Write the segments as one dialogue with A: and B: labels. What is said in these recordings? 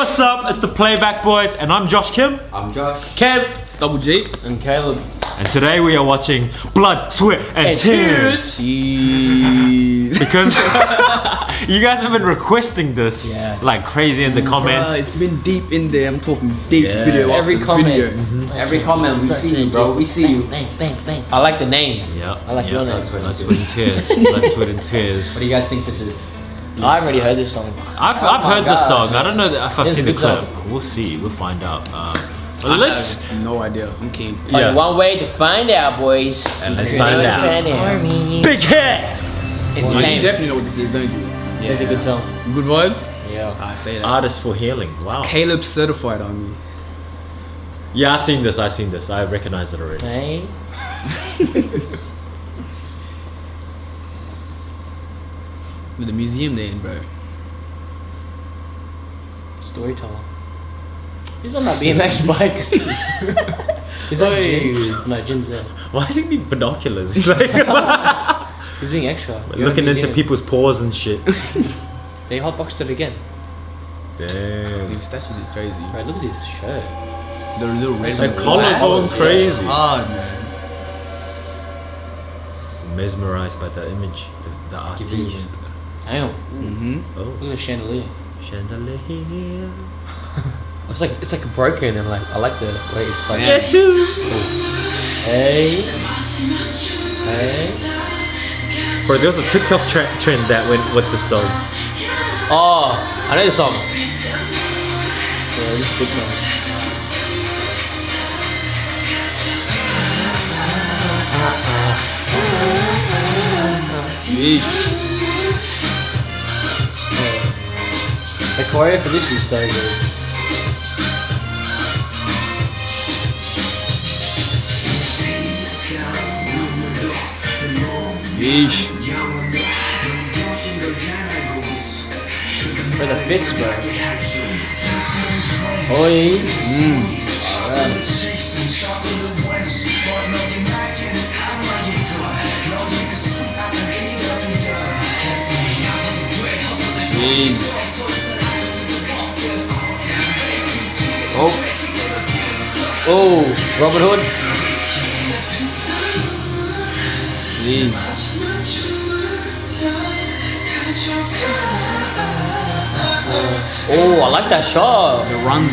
A: what's up? It's the Playback Boys, and I'm Josh Kim.
B: I'm Josh.
C: Kev.
B: It's Double G.
C: And Caleb.
A: And today we are watching Blood, Sweat, and Tears.
B: Jeez.
A: Because you guys have been requesting this like crazy in the comments.
B: It's been deep in there. I'm talking deep video.
C: Every
B: after
C: comment.
B: video.
C: Every comment we see you, bro. We see you.
D: Bang, bang, bang.
C: I like the name.
A: Yeah.
C: I like your name.
A: Blood, Sweat, and Tears. Blood, Sweat, and Tears.
C: What do you guys think this is? I've already heard this song.
A: I've heard the song. I don't know if I've
C: It's
A: seen
C: a
A: the
C: good
A: clip.
C: song.
A: We'll see. We'll find out.
B: I have no idea. I'm keen.
A: Yeah.
C: Only one way to find out, boys.
A: And let's
C: Secret
A: find
C: way to
A: out. Big hit.
B: You
C: Entertainment.
B: definitely know what this is, don't you?
C: It's a good song.
B: Good vibes?
C: Yeah.
B: I say that.
A: Artist for healing. Wow.
B: Caleb certified on me.
A: Yeah, I've seen this. I recognize it already.
C: Hey.
B: With the museum there, bro.
C: Storyteller. He's on that BMX bike. Is that Jin? No, Jin's there.
A: Why is he need binoculars? Like,
C: He's being extra. You're
A: looking
C: in a
A: into
C: museum.
A: people's paws and shit.
C: They hotboxed it again.
A: Damn.
B: These statues is crazy.
C: Right, look at his shirt.
B: The little red
A: The
B: one.
A: collar going crazy.
B: Hard, man.
A: Mesmerized by the image, the artiste.
C: Damn.
B: Mm-hmm.
A: Oh,
C: Look at the chandelier.
A: chandelier.
C: It's like broken and like I like the way it's like.
B: Yes,
C: Hey. Hey.
A: Bro, there was a TikTok trend that went with the song.
C: Oh, I know the song. Yeah, this is a good song.
B: Yeesh.
C: The choreo for this is so good.
B: Yeesh.
C: For the fits, bro. Oi.
B: Jeez. Oh.
C: Oh, Robin Hood.
B: Jeez.
C: Oh, I like that shot.
B: The runs.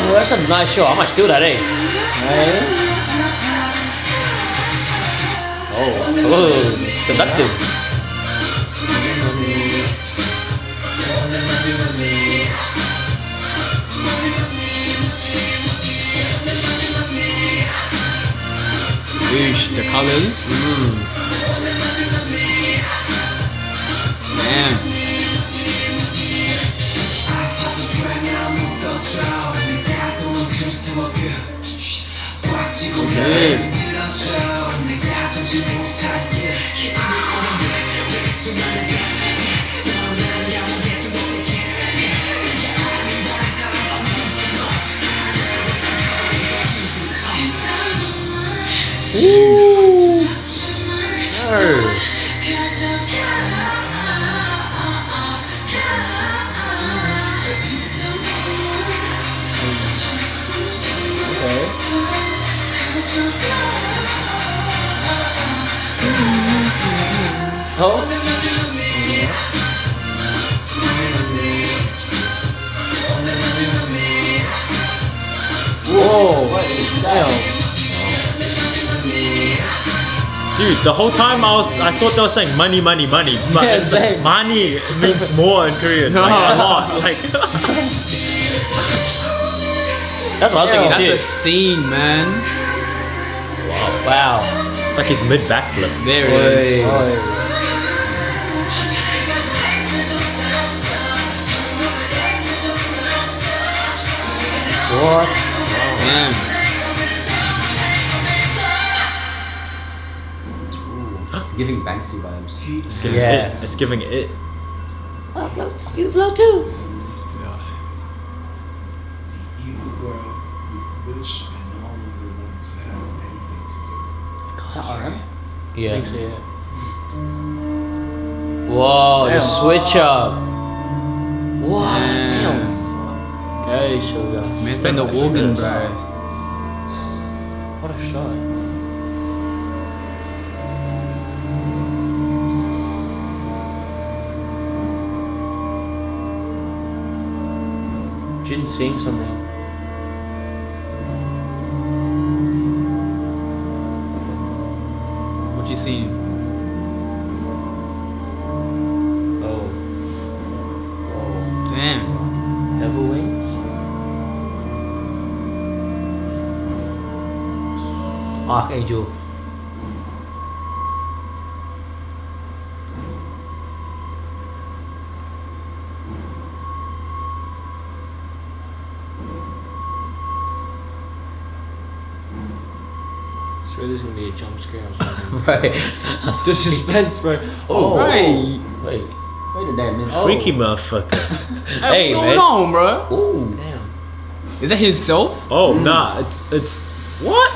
C: Oh, that's a nice shot. I might steal that, eh? Hey. Oh, seductive.
B: Yeesh. The colors. Man. Okay.
C: Ooh. No. Oh. Whoa. Damn.
A: Dude, the whole time I thought they were saying money, money, money. But
C: Yeah,
A: it's like,
C: same.
A: money means more in Korean. Like, a lot. Like,
C: That's what I was thinking.
B: That's a scene, man.
C: Wow.
A: it's like his mid backflip.
B: There it is.
C: What?
B: Man.
D: It's giving Banksy vibes.
A: It's giving
C: Yeah.
A: it. It's giving it.
C: You float too.
E: evil world with which I no longer want to have anything to do.
D: Is that RM?
C: Yeah. Whoa, the
B: Damn.
C: switch up. What?
B: Damn.
C: Okay, sugar.
B: Man's playing the organ, bro.
C: What a shot. Jin seeing something.
B: What you seen?
C: Oh.
B: Damn.
C: Devil wings? Archangel. Swear there's gonna be a jump scare or something.
A: Right. The suspense, bro.
C: Oh,
B: Right.
C: Wait.
D: Wait a damn minute.
A: Freaky motherfucker.
C: Hey,
B: what's
C: man.
B: going on, bro?
C: Ooh. Damn.
B: Is that himself?
A: Oh, nah. It's what?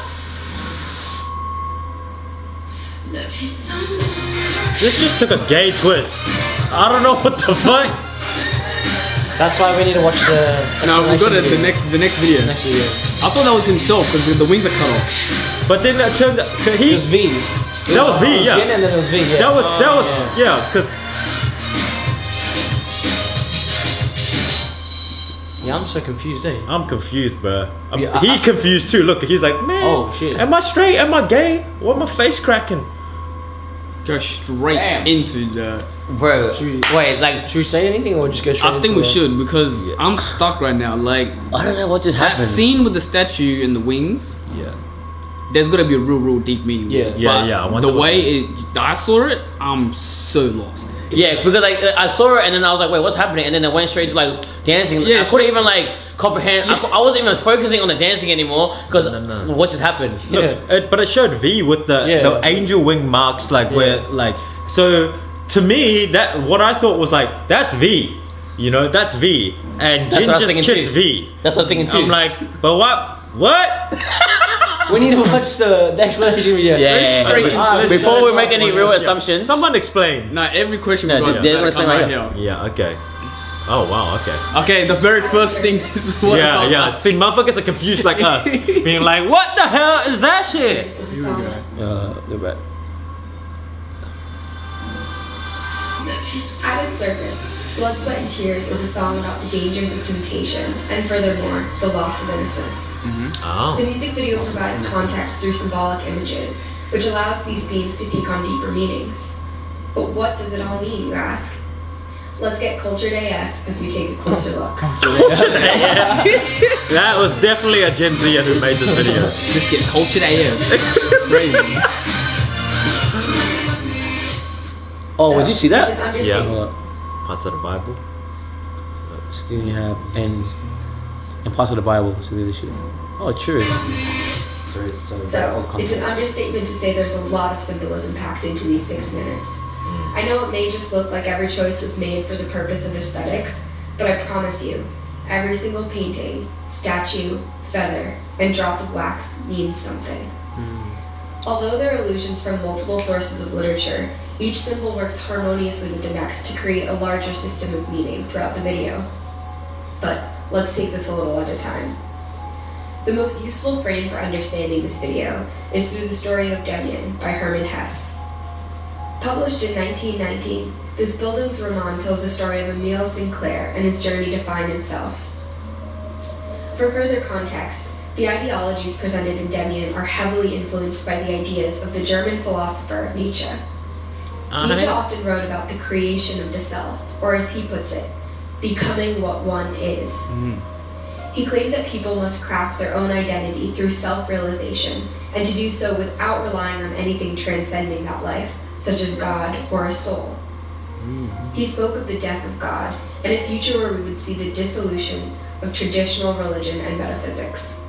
A: This just took a gay twist. I don't know what the fuck.
C: That's why we need to watch the.
B: No, we go to the
C: video.
B: next video.
C: Next video.
B: I thought that was himself because the wings are cut off.
A: But then it turned.
C: It
A: He.
C: was V.
A: That was V. Yeah.
C: Jin and then it was V. Yeah.
A: That was.
C: yeah.
A: Yeah. Cause.
C: Yeah, I'm so confused, eh?
A: I'm confused, bro.
C: Yeah,
A: he confused too. Look, he's like, man.
C: Oh, shit.
A: Am I straight? Am I gay? What my face cracking?
B: Go straight
D: Damn.
B: into the.
C: Bro,
B: Should we-
C: wait, like, should we say anything or just go straight
B: I think we
C: into
B: should because I'm stuck right now. Like
C: I don't know what just
B: that
C: happened.
B: scene with the statue and the wings.
A: Yeah.
B: There's gotta be a real deep meaning.
C: Yeah.
B: there.
A: Yeah,
B: But
A: yeah, I wonder
B: The
A: what
B: way
A: that
B: I saw it, I'm so lost.
C: Yeah, because like I saw it and then I was like, wait, what's happening? And then it went straight to like dancing.
B: Yeah,
C: I couldn't even like comprehend. I wasn't even focusing on the dancing anymore because
A: No.
C: what just happened?
A: Look, but it showed V with the
C: Yeah.
A: angel wing marks, like where, like, so to me that what I thought was like that's V, you know, that's V, and
C: That's
A: Jin
C: what I was
A: just
C: thinking
A: kissed
C: too.
A: V.
C: That's what I was thinking too.
A: I'm like, but what? What?
C: we need to watch the explanation video.
B: Very straight into this.
C: Before we make any real
A: Yeah.
C: assumptions.
A: Someone explain.
B: Now every question
C: No,
B: we got
C: they're
B: is
C: gonna
B: gotta
C: explain
B: come
C: right
A: Yeah. Okay. Oh wow. Okay.
B: Okay, the very first thing is what
A: Yeah. Yeah. See, motherfuckers are confused like us, being like, what the hell is that shit?
C: Go back.
F: At its surface, Blood, Sweat, and Tears is a song about the dangers of temptation and, furthermore, the loss of innocence. The
A: Oh.
F: music video provides context through symbolic images, which allows these themes to take on deeper meanings. But what does it all mean, you ask? Let's get cultured AF as we take a closer look.
A: That was definitely a Gen Zer who made this video.
B: Just get cultured AF. Crazy.
C: Oh, did you see
F: It's
C: that?
F: an understatement.
C: Hold up.
A: Parts of the Bible.
C: Then you have and parts of the Bible. So they should. Oh, true.
F: So, it's an understatement to say there's a lot of symbolism packed into these 6 minutes. I know it may just look like every choice was made for the purpose of aesthetics, but I promise you, every single painting, statue, feather, and drop of wax means something. Although there are allusions from multiple sources of literature, each symbol works harmoniously with the next to create a larger system of meaning throughout the video. But let's take this a little at a time. The most useful frame for understanding this video is through the story of Damien by Hermann Hesse. Published in 1919, this Bildungsroman tells the story of Emile Sinclair and his journey to find himself. For further context, the ideologies presented in Damien are heavily influenced by the ideas of the German philosopher Nietzsche. Nietzsche often wrote about the creation of the self, or as he puts it, becoming what one is. He claimed that people must craft their own identity through self-realization, and to do so without relying on anything transcending that life, such as God or a soul. He spoke of the death of God, and a future where we would see the dissolution of traditional religion and metaphysics.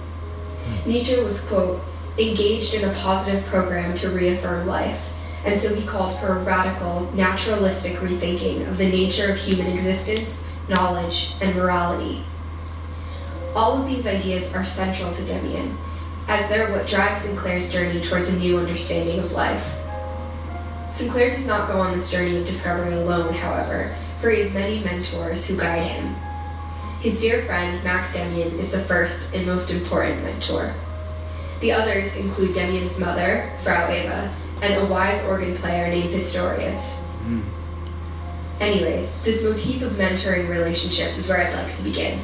F: Nietzsche was, quote, engaged in a positive program to reaffirm life, and so he called for a radical, naturalistic rethinking of the nature of human existence, knowledge, and morality. All of these ideas are central to Damien, as they're what drives Sinclair's journey towards a new understanding of life. Sinclair does not go on this journey of discovery alone, however, for he has many mentors who guide him. His dear friend, Max Demian, is the first and most important mentor. The others include Demian's mother, Frau Eva, and a wise organ player named Pistorius. Anyways, this motif of mentoring relationships is where I'd like to begin.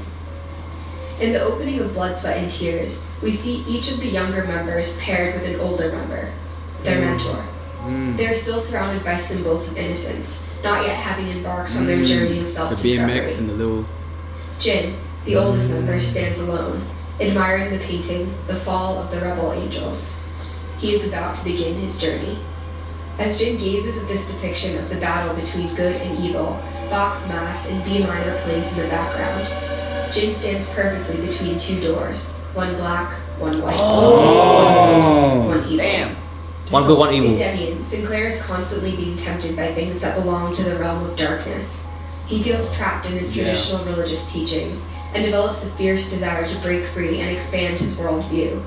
F: In the opening of Blood, Sweat, and Tears, we see each of the younger members paired with an older member, their mentor. They are still surrounded by symbols of innocence, not yet having embarked on their journey of
B: The
F: self-discovery.
B: BMX and the little.
F: Jin, the oldest member, stands alone, admiring the painting, The Fall of the Rebel Angels. He is about to begin his journey. As Jin gazes at this depiction of the battle between good and evil, Bach's Mass in B minor plays in the background. Jin stands perfectly between two doors, one black, one white, one evil.
C: Damn. One good, one
F: In
C: evil.
F: Demian, Sinclair is constantly being tempted by things that belong to the realm of darkness. He feels trapped in his traditional religious teachings and develops a fierce desire to break free and expand his worldview.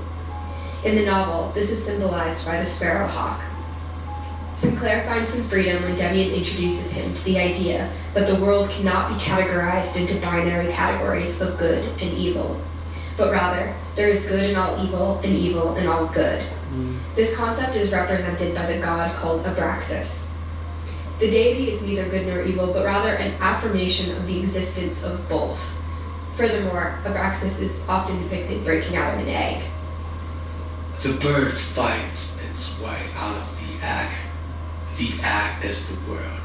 F: In the novel, this is symbolized by the sparrow hawk. Sinclair finds some freedom when Demian introduces him to the idea that the world cannot be categorized into binary categories of good and evil, but rather, there is good in all evil and evil in all good. This concept is represented by the god called Abraxas. The deity is neither good nor evil, but rather an affirmation of the existence of both. Furthermore, Abraxas is often depicted breaking out of an egg.
E: The bird finds its way out of the egg. The egg is the world.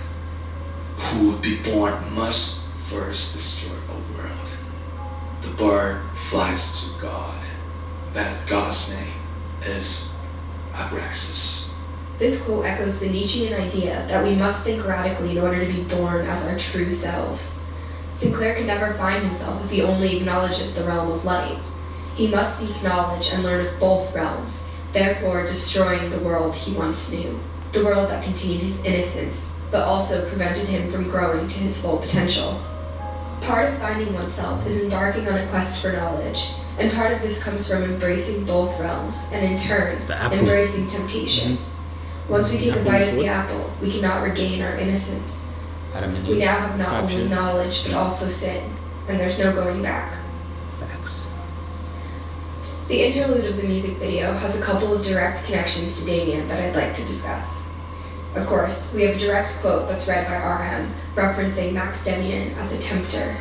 E: Who would be born must first destroy a world. The bird flies to God. That God's name is Abraxas.
F: This quote echoes the Nietzschean idea that we must think radically in order to be born as our true selves. Sinclair can never find himself if he only acknowledges the realm of light. He must seek knowledge and learn of both realms, therefore destroying the world he once knew. The world that contained his innocence, but also prevented him from growing to his full potential. Part of finding oneself is embarking on a quest for knowledge, and part of this comes from embracing both realms, and in turn,
A: The apple.
F: embracing temptation. Once we take a bite of the apple, we cannot regain our innocence.
D: Adam and
F: We
D: Eve.
F: now have not
B: Type
F: only
B: shit.
F: knowledge, but also sin, and there's no going back.
D: Facts.
F: The interlude of the music video has a couple of direct connections to Damien that I'd like to discuss. Of course, we have a direct quote that's read by RM, referencing Max Demian as a tempter.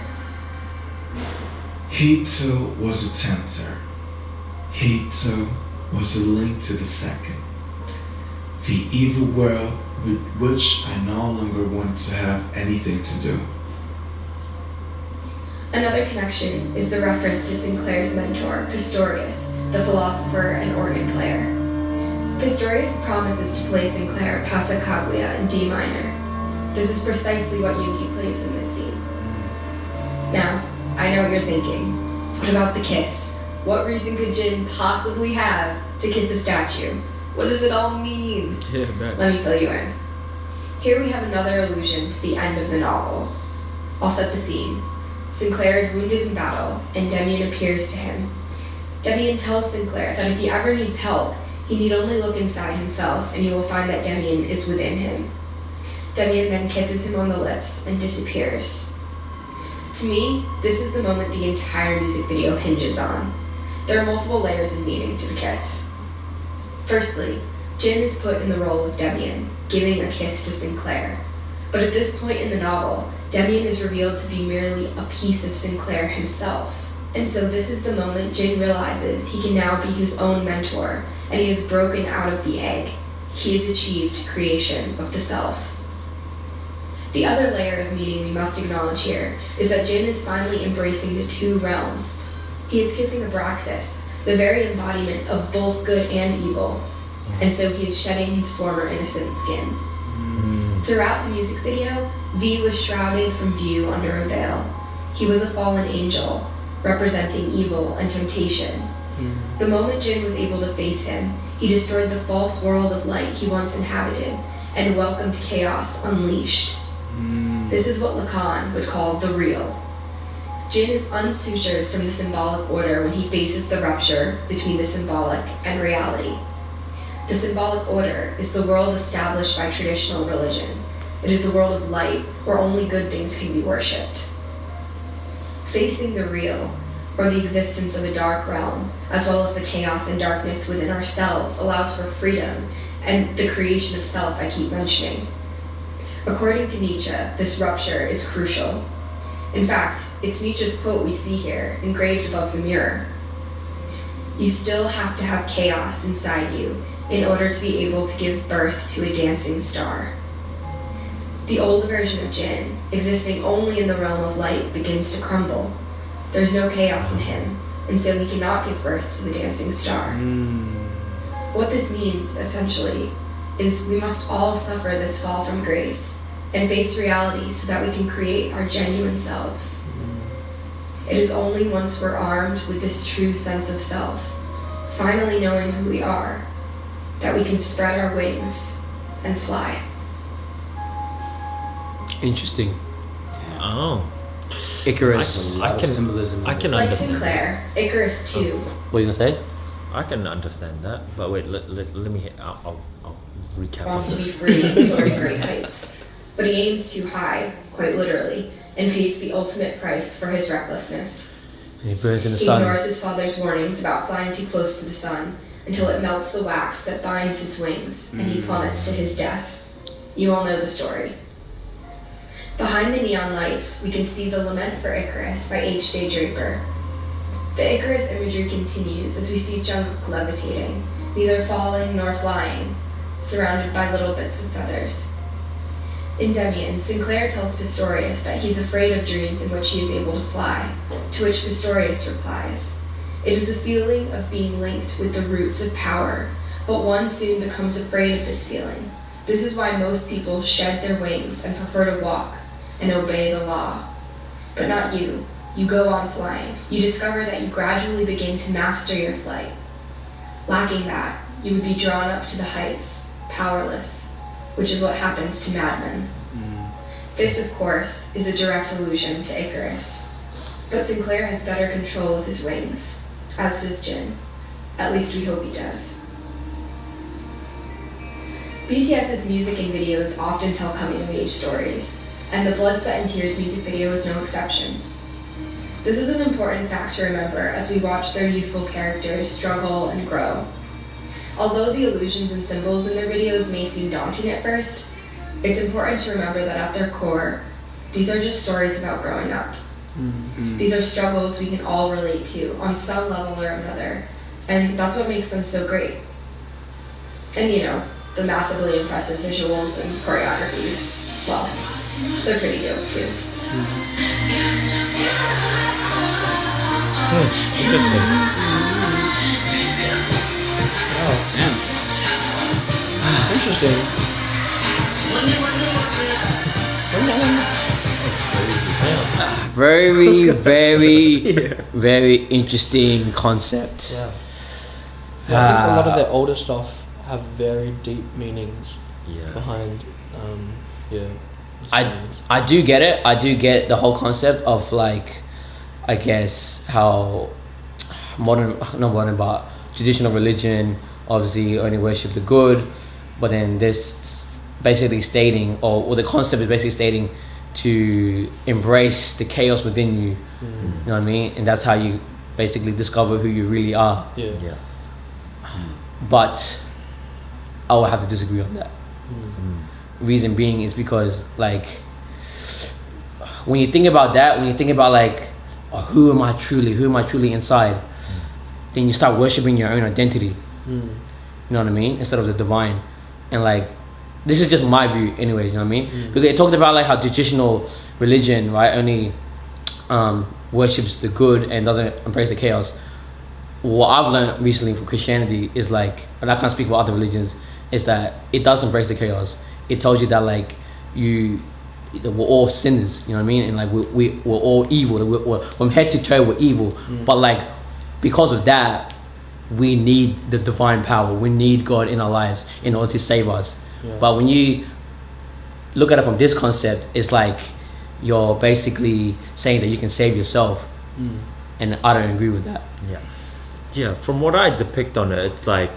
E: He too was a tempter. He too was a link to the second. The evil world with which I no longer wanted to have anything to do.
F: Another connection is the reference to Sinclair's mentor, Pistorius, the philosopher and organ player. Pistorius promises to play Sinclair Passacaglia in D minor. This is precisely what Yuki plays in this scene. Now, I know what you're thinking. What about the kiss? What reason could Jin possibly have to kiss a statue? What does it all mean?
B: Yeah, bad.
F: Let me fill you in. Here we have another allusion to the end of the novel. I'll set the scene. Sinclair is wounded in battle, and Demian appears to him. Demian tells Sinclair that if he ever needs help, he need only look inside himself, and he will find that Demian is within him. Demian then kisses him on the lips and disappears. To me, this is the moment the entire music video hinges on. There are multiple layers of meaning to the kiss. Firstly, Jin is put in the role of Demian, giving a kiss to Sinclair. But at this point in the novel, Demian is revealed to be merely a piece of Sinclair himself. And so this is the moment Jin realizes he can now be his own mentor, and he has broken out of the egg. He has achieved creation of the self. The other layer of meaning we must acknowledge here is that Jin is finally embracing the two realms. He is kissing Abraxas, the very embodiment of both good and evil, and so he is shedding his former innocent skin. Throughout the music video, V was shrouded from view under a veil. He was a fallen angel, representing evil and temptation. The moment Jin was able to face him, he destroyed the false world of light he once inhabited and welcomed chaos unleashed. This is what Lacan would call the real. Jin is unsutured from the symbolic order when he faces the rupture between the symbolic and reality. The symbolic order is the world established by traditional religion. It is the world of light where only good things can be worshipped. Facing the real, or the existence of a dark realm, as well as the chaos and darkness within ourselves, allows for freedom and the creation of self I keep mentioning. According to Nietzsche, this rupture is crucial. In fact, it's Nietzsche's quote we see here, engraved above the mirror. You still have to have chaos inside you in order to be able to give birth to a dancing star. The old version of Jin, existing only in the realm of light, begins to crumble. There's no chaos in him, and so he cannot give birth to the dancing star. What this means, essentially, is we must all suffer this fall from grace and face reality so that we can create our genuine selves. It is only once we're armed with this true sense of self, finally knowing who we are, that we can spread our wings and fly.
C: Interesting.
A: Oh.
C: Icarus.
A: I can
D: Symbolism.
A: I can
F: Like
A: understand.
F: Sinclair, Icarus too.
C: What are you gonna say?
A: I can understand that, but wait, let me hit. I'll recap.
F: Wants to
A: on
F: be
A: this.
F: free and soar to great heights. But he aims too high, quite literally, and pays the ultimate price for his recklessness.
C: And he burns in the
F: He
C: sun.
F: ignores his father's warnings about flying too close to the sun until it melts the wax that binds his wings and he plummets to his death. You all know the story. Behind the neon lights, we can see The Lament for Icarus by H.J. Draper. The Icarus imagery continues as we see Jungkook levitating, neither falling nor flying, surrounded by little bits of feathers. In Demian, Sinclair tells Pistorius that he's afraid of dreams in which he is able to fly, to which Pistorius replies, "It is the feeling of being linked with the roots of power, but one soon becomes afraid of this feeling. This is why most people shed their wings and prefer to walk and obey the law. But not you. You go on flying. You discover that you gradually begin to master your flight. Lacking that, you would be drawn up to the heights, powerless, which is what happens to madmen." This, of course, is a direct allusion to Icarus. But Sinclair has better control of his wings, as does Jin. At least we hope he does. BTS's music and videos often tell coming-of-age stories, and the Blood, Sweat and Tears music video is no exception. This is an important fact to remember as we watch their youthful characters struggle and grow. Although the allusions and symbols in their videos may seem daunting at first, it's important to remember that at their core, these are just stories about growing up. These are struggles we can all relate to on some level or another, and that's what makes them so great. And the massively impressive visuals and choreographies, well, they're pretty dope too.
A: Interesting.
C: Interesting. Very, very, very interesting concept.
G: Yeah. Yeah, I think a lot of their older stuff have very deep meanings
A: Yeah.
G: behind, the
C: I
G: songs.
C: I do get it. I do get the whole concept of like, I guess how not modern, but traditional religion obviously only worship the good, but then this basically stating, or the concept is basically stating to embrace the chaos within you. You know what I mean? And that's how you basically discover who you really are.
G: Yeah.
A: Yeah.
C: But I will have to disagree on that. Reason being is because like when you think about that, when you think about like, oh, who am I truly inside, then you start worshiping your own identity. You know what I mean? Instead of the divine. And like, this is just my view anyways, you know what I mean? Because it talked about like how traditional religion, right, only worships the good and doesn't embrace the chaos. What I've learned recently from Christianity is like, and I can't speak for other religions, is that it does embrace the chaos. It tells you that like we're all sinners, you know what I mean? And like we're all evil. We're from head to toe we're evil. But like because of that, we need the divine power. We need God in our lives in order to save us.
G: Yeah.
C: But when you look at it from this concept, it's like you're basically saying that you can save yourself. And I don't agree with that.
A: Yeah. Yeah, from what I depict on it, it's like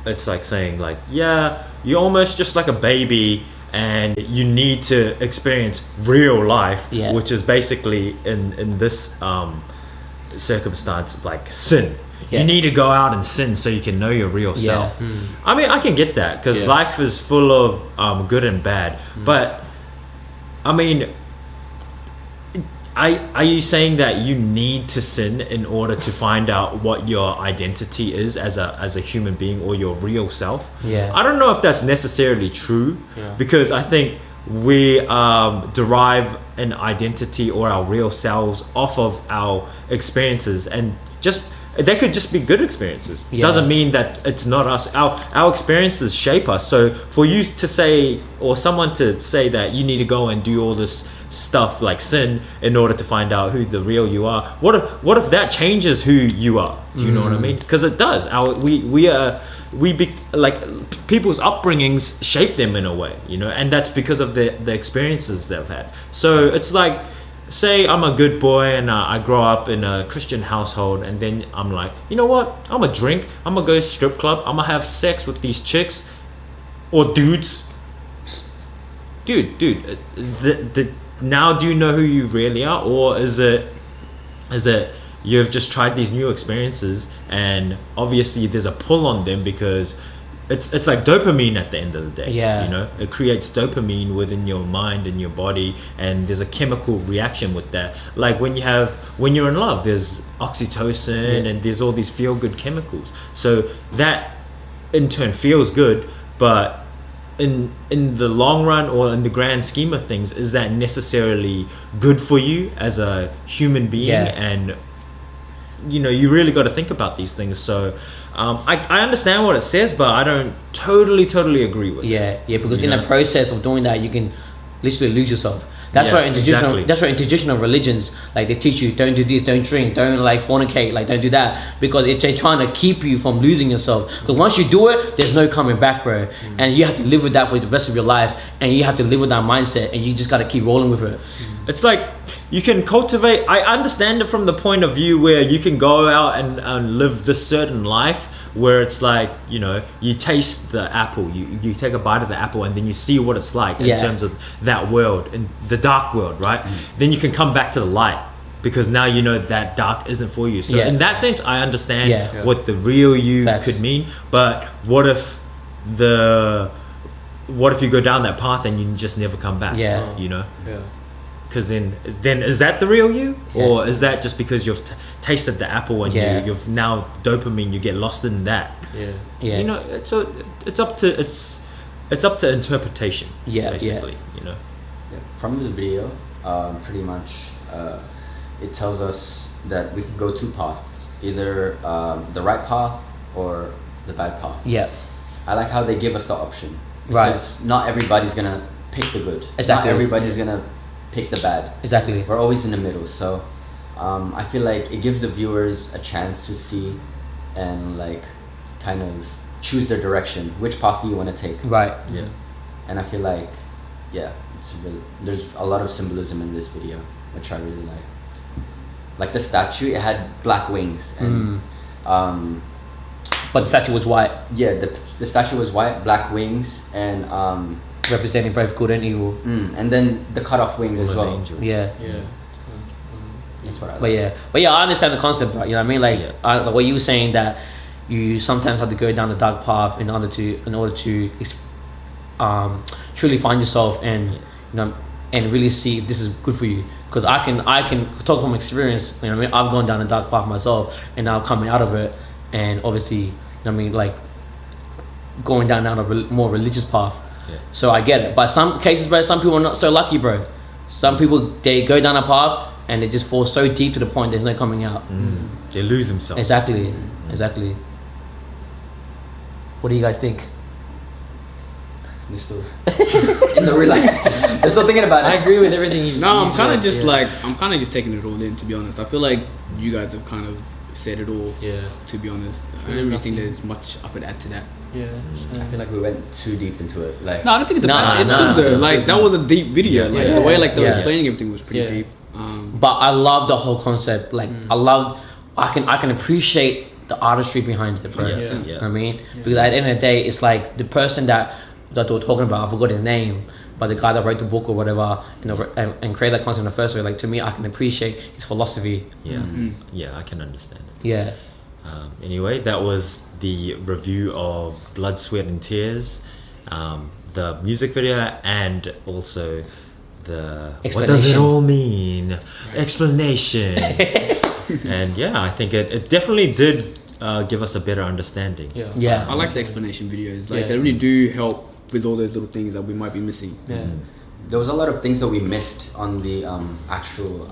A: it's like saying like, yeah, you're almost just like a baby and you need to experience real life, which is basically in this circumstance like sin. You need to go out and sin so you can know your real self. I mean, I can get that because life is full of good and bad, but I mean, are you saying that you need to sin in order to find out what your identity is as a human being or your real self? I don't know if that's necessarily true, because I think we derive an identity or our real selves off of our experiences, and just they could just be good experiences. Doesn't mean that it's not us. Our experiences shape us. So for you to say, or someone to say that you need to go and do all this stuff like sin in order to find out who the real you are, what if that changes who you are? Do you know what I mean? Because it does. Like people's upbringings shape them in a way, you know, and that's because of the experiences they've had. So it's like, say I'm a good boy and I grow up in a Christian household, and then I'm like, you know what, I'm gonna drink, I'm gonna go to strip club, I'm gonna have sex with these chicks or dudes. Dude, now do you know who you really are, or is it you've just tried these new experiences and obviously there's a pull on them because it's like dopamine at the end of the day. You know, it creates dopamine within your mind and your body, and there's a chemical reaction with that. Like when you're in love, there's oxytocin and there's all these feel good chemicals. So that in turn feels good, but in the long run or in the grand scheme of things, is that necessarily good for you as a human being? And you know, you really got to think about these things. So I understand what it says, but I don't totally agree with it.
C: Because in the process of doing that, you can literally lose yourself. That's why in traditional religions, like they teach you, don't do this, don't drink, don't like fornicate, like don't do that, because they're trying to keep you from losing yourself. Because once you do it, there's no coming back, bro. And you have to live with that for the rest of your life, and you have to live with that mindset, and you just got to keep rolling with it.
A: It's like you can cultivate. I understand it from the point of view where you can go out and live this certain life where it's like, you know, you taste the apple, you take a bite of the apple, and then you see what it's like in terms of that world, in the dark world, right? Then you can come back to the light because now you know that dark isn't for you. So in that sense, I understand what the real you could mean. But what if you go down that path and you just never come back? You know? Because then is that the real you, or is that just because you've tasted the apple and you've now dopamine, you get lost in that? You know, so it's up to interpretation. Basically, you know.
D: From the video, pretty much, it tells us that we can go two paths, either the right path or the bad path. I like how they give us the option, because not everybody's gonna pick the good. Not everybody's gonna pick the bad. We're always in the middle. So I feel like it gives the viewers a chance to see and like kind of choose their direction, which path you want to take. And I feel like there's a lot of symbolism in this video, which I really like the statue, it had black wings, and
C: but the statue was white.
D: The statue was white, black wings, and
C: representing both good and evil.
D: And then the cut off wings as well.
C: Angel.
D: That's what I like.
C: But I understand the concept, right? You know what I mean? Like the way you were saying that you sometimes have to go down the dark path in order to truly find yourself, and you know, and really see this is good for you. Because I can talk from experience. You know what I mean? I've gone down the dark path myself, and now coming out of it, and obviously, you know what I mean, like going down a more religious path. So I get it. But some cases, bro, some people are not so lucky, bro. Some people, they go down a path and they just fall so deep to the point there's no coming out.
A: They lose themselves.
C: Exactly. What do you guys think?
D: In the real life, I'm still thinking about it.
G: I agree with everything.
B: I'm kind of just taking it all in, to be honest. I feel like you guys have kind of said it all. To be honest, I don't really think there's much I could add to that.
D: I feel like we went too deep into it. Like,
B: no, I don't think it's bad. It's good though. Like that was a deep video. Like the way like they were explaining everything was pretty deep.
C: But I love the whole concept. Like I can appreciate the artistry behind it, bro.
A: Yes,
C: You know what I mean? Because at the end of the day, it's like the person that they were talking about, I forgot his name, but the guy that wrote the book or whatever, you know, and created that concept in the first way, like, to me, I can appreciate his philosophy.
A: Yeah, yeah, I can understand it.
C: Yeah.
A: Anyway, that was the review of Blood, Sweat and Tears, the music video, and also the what does it all mean explanation. And yeah, I think it definitely did give us a better understanding.
C: Yeah.
B: I like the explanation videos. Like they really do help with all those little things that we might be missing.
D: There was a lot of things that we missed on the actual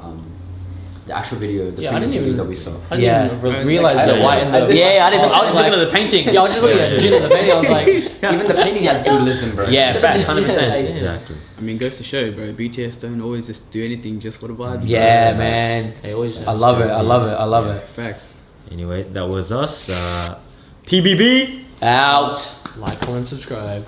D: video, the previous video that we saw.
G: I didn't even realize the white and the...
C: I was looking at the painting.
G: Yeah, I was just looking at the painting. I was like...
D: Even the painting had symbolism, bro.
C: Yeah, fact, 100%.
A: Exactly.
B: I mean, goes to show, bro. BTS don't always just do anything just for the vibe.
C: Yeah, man.
G: They always
C: I love it.
B: Facts.
A: Anyway, that was us. PBB
C: Out.
G: Like, comment, subscribe.